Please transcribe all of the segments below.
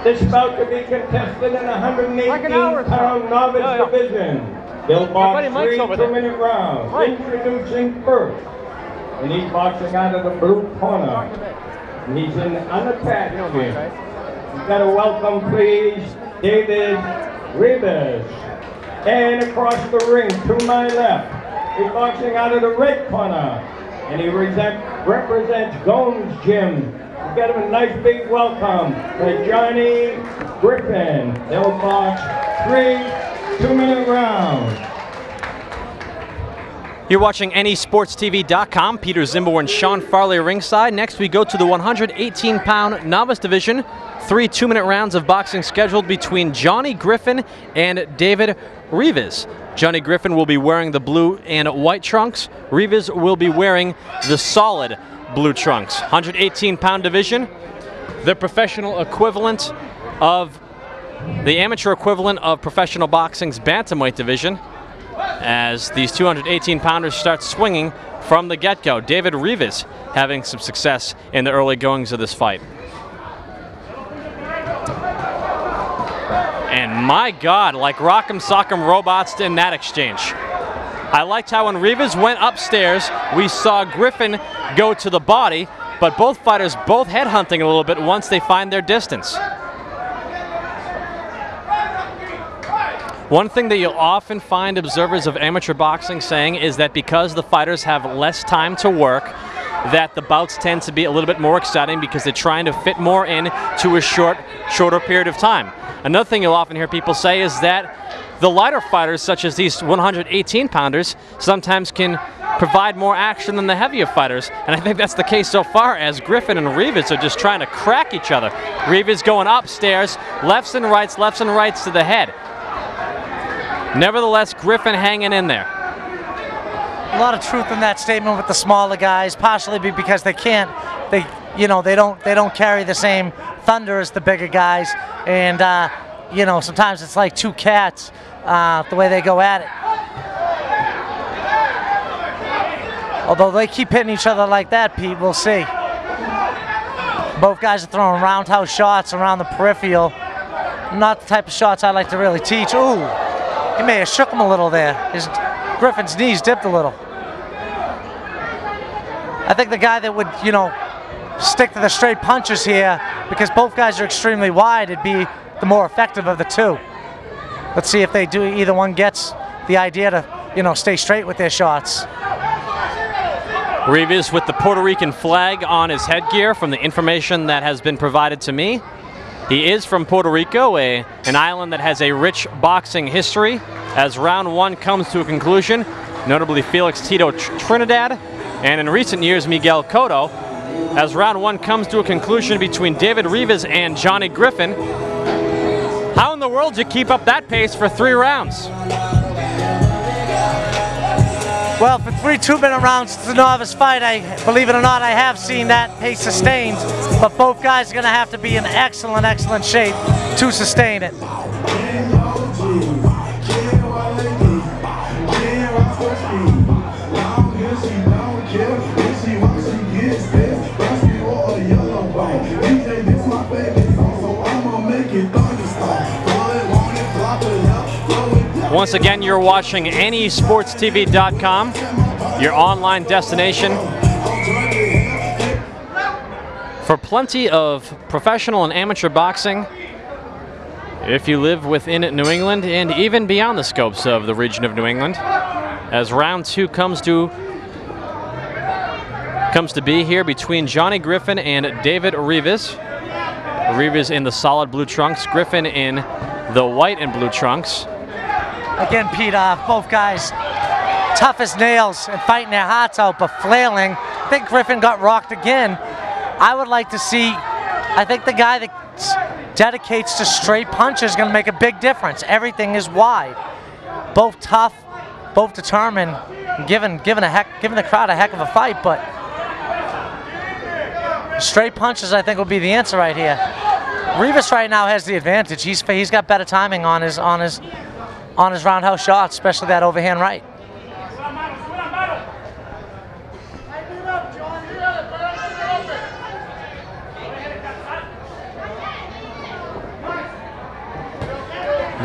This bout to be contested in the 118-pound novice division. They'll box 3 2-minute rounds. Introducing first, and he's boxing out of the blue corner. And he's in unattached. We've got to welcome, please, David Rivas. And across the ring to my left, he's boxing out of the red corner, and he represents Gomes Gym. We've got him a nice big welcome to Johnny Griffin. They'll box 3 2-minute rounds. You're watching NESportsTV.com. Peter Zimbo and Sean Farley ringside. Next we go to the 118-pound novice division. 3 2-minute rounds of boxing scheduled between Johnny Griffin and David Rivas. Johnny Griffin will be wearing the blue and white trunks. Rivas will be wearing the solid blue trunks. 118-pound division, the professional equivalent of the amateur equivalent of professional boxing's bantamweight division, as these 218-pounders start swinging from the get-go. David Rivas having some success in the early goings of this fight. And my God, like Rock'em Sock'em robots in that exchange. I liked how when Rivas went upstairs, we saw Griffin go to the body, but both fighters both headhunting a little bit once they find their distance. One thing that you'll often find observers of amateur boxing saying is that because the fighters have less time to work, that the bouts tend to be a little bit more exciting because they're trying to fit more in to a shorter period of time. Another thing you'll often hear people say is that the lighter fighters, such as these 118-pounders, sometimes can provide more action than the heavier fighters, and I think that's the case so far, as Griffin and Rivas are just trying to crack each other. Rivas going upstairs, lefts and rights to the head. Nevertheless, Griffin hanging in there. A lot of truth in that statement with the smaller guys, partially because they don't carry the same thunder as the bigger guys, and sometimes it's like two cats the way they go at it. Although they keep hitting each other like that, Pete, we'll see. Both guys are throwing roundhouse shots around the peripheral. Not the type of shots I like to really teach. Ooh, he may have shook him a little there. Griffin's knees dipped a little. I think the guy that would, stick to the straight punches here, because both guys are extremely wide, it'd be the more effective of the two. Let's see if they do. Either one gets the idea to, stay straight with their shots. Rivas with the Puerto Rican flag on his headgear from the information that has been provided to me. He is from Puerto Rico, an island that has a rich boxing history. As round one comes to a conclusion, notably Felix Tito Trinidad, and in recent years Miguel Cotto. As round one comes to a conclusion between David Rivas and Johnny Griffin, how in the world do you keep up that pace for 3 rounds? Well, for 3 2-minute rounds, it's a novice fight. Believe it or not, I have seen that pace sustained, but both guys are going to have to be in excellent, excellent shape to sustain it. Once again, you're watching NESportsTV.com, your online destination for plenty of professional and amateur boxing if you live within New England and even beyond the scopes of the region of New England. As round two comes to be here between Johnny Griffin and David Rivas. Rivas in the solid blue trunks, Griffin in the white and blue trunks. Again, Pete, both guys tough as nails and fighting their hearts out, but flailing. I think Griffin got rocked again. I would like to see, I think the guy that dedicates to straight punches is going to make a big difference. Everything is wide. Both tough, both determined, giving the crowd a heck of a fight, but straight punches I think will be the answer right here. Rivas right now has the advantage. He's got better timing on his roundhouse shots, especially that overhand right.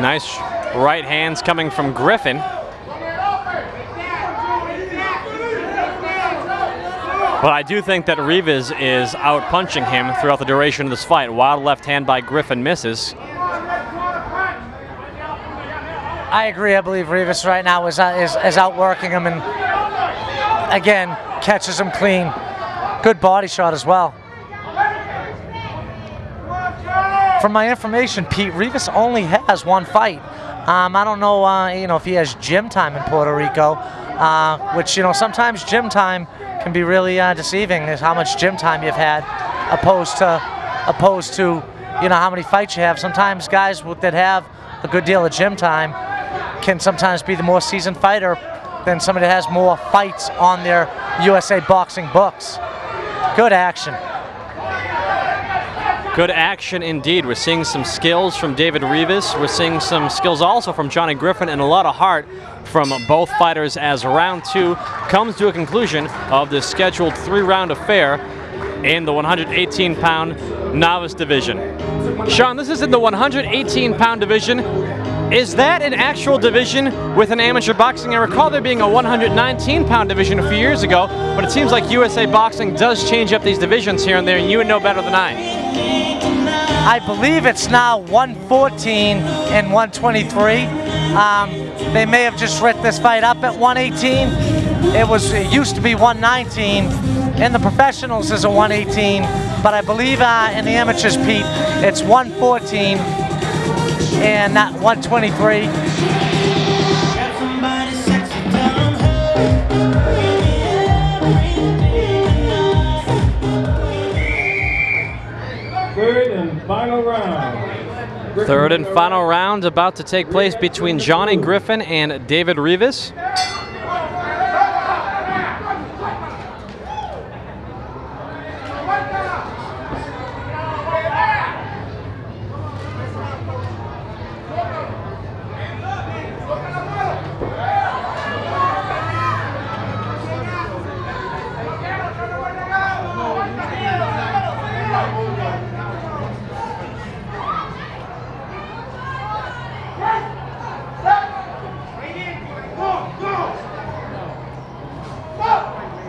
Nice right hands coming from Griffin. But I do think that Rivas is out-punching him throughout the duration of this fight. Wild left hand by Griffin misses. I agree. I believe Rivas right now is outworking him, and again, catches him clean. Good body shot as well. From my information, Pete, Rivas only has one fight. I don't know, if he has gym time in Puerto Rico, which, sometimes gym time can be really deceiving, is how much gym time you've had, opposed to, how many fights you have. Sometimes guys that have a good deal of gym time can sometimes be the more seasoned fighter than somebody that has more fights on their USA boxing books. Good action. Good action indeed. We're seeing some skills from David Rivas. We're seeing some skills also from Johnny Griffin, and a lot of heart from both fighters as round 2 comes to a conclusion of this scheduled 3-round affair in the 118-pound novice division. Sean, this is in the 118-pound division. Is that an actual division with an amateur boxing? I recall there being a 119-pound division a few years ago, but it seems like USA Boxing does change up these divisions here and there, and you would know better than I. I believe it's now 114 and 123. They may have just writ this fight up at 118. It used to be 119. In the professionals is a 118, but I believe in the amateurs, Pete, it's 114 and not 123. Third and final round. Third and final round about to take place between Johnny Griffin and David Rivas.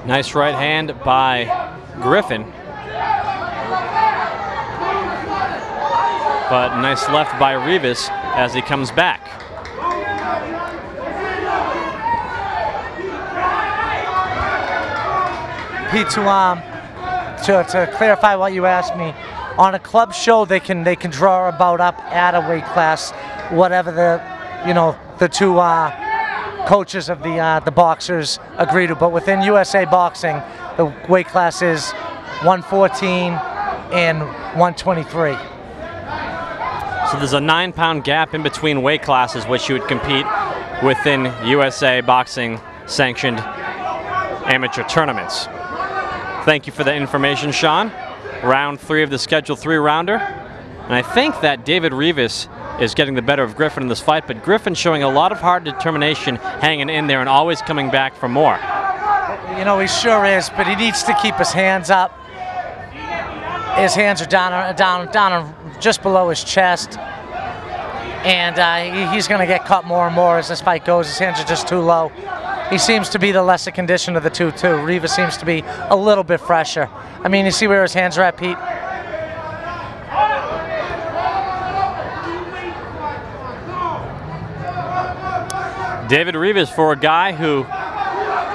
Nice right hand by Griffin. But nice left by Rivas as he comes back. Pete, to clarify what you asked me, on a club show they can draw a bout up at a weight class, whatever the two coaches of the boxers agree to. But within USA Boxing, the weight class is 114 and 123. So there's a 9-pound gap in between weight classes which you would compete within USA Boxing sanctioned amateur tournaments. Thank you for the information, Sean. Round 3 of the scheduled 3-rounder. And I think that David Rivas is getting the better of Griffin in this fight, but Griffin showing a lot of hard determination, hanging in there and always coming back for more. He sure is, but he needs to keep his hands up. His hands are down just below his chest, and he's going to get caught more and more as this fight goes. His hands are just too low. He seems to be the lesser condition of the two, too. Rivas seems to be a little bit fresher. I mean, you see where his hands are at, Pete? David Rivas, for a guy who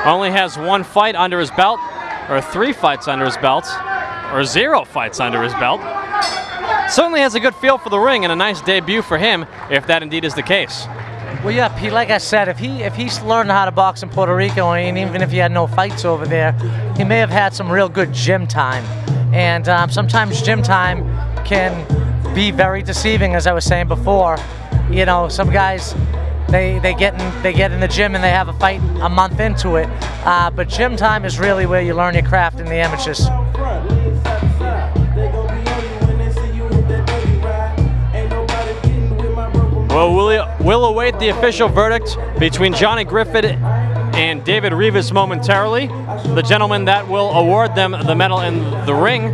only has 1 fight under his belt, or 3 fights under his belt, or 0 fights under his belt, certainly has a good feel for the ring and a nice debut for him, if that indeed is the case. Well, yeah, Pete, like I said, if he's learned how to box in Puerto Rico, and even if he had no fights over there, he may have had some real good gym time. And sometimes gym time can be very deceiving, as I was saying before. Some guys, they get in the gym and they have a fight a month into it. But gym time is really where you learn your craft in the amateurs. Well, we'll await the official verdict between Johnny Griffin and David Rivas momentarily. The gentleman that will award them the medal in the ring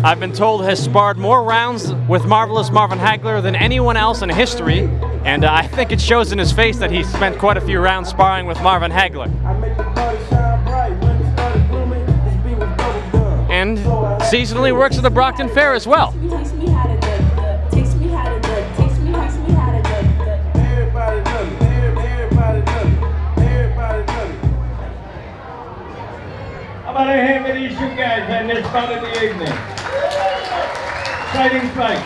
I've been told has sparred more rounds with Marvelous Marvin Hagler than anyone else in history, and I think it shows in his face that he's spent quite a few rounds sparring with Marvin Hagler. And seasonally works at the Brockton Fair as well. How about a hand for these two guys on this bout of the evening? Exciting fight.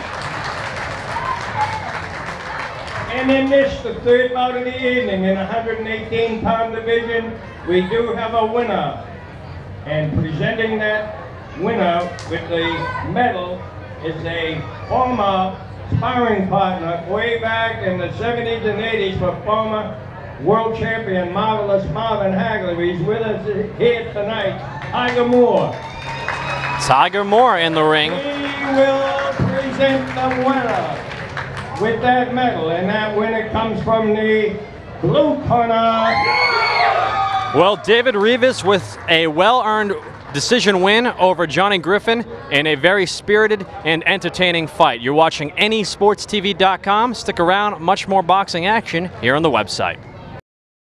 And in this, the third bout of the evening in the 118-pound division, we do have a winner. And presenting that winner with the medal is a former sparring partner way back in the 70s and 80s for former world champion Marvelous Marvin Hagler. He's with us here tonight. Tiger Moore. Tiger Moore in the ring. He will present the winner with that medal, and that winner comes from the blue corner. Well, David Rivas with a well-earned decision win over Johnny Griffin in a very spirited and entertaining fight. You're watching NESportsTV.com. Stick around, much more boxing action here on the website.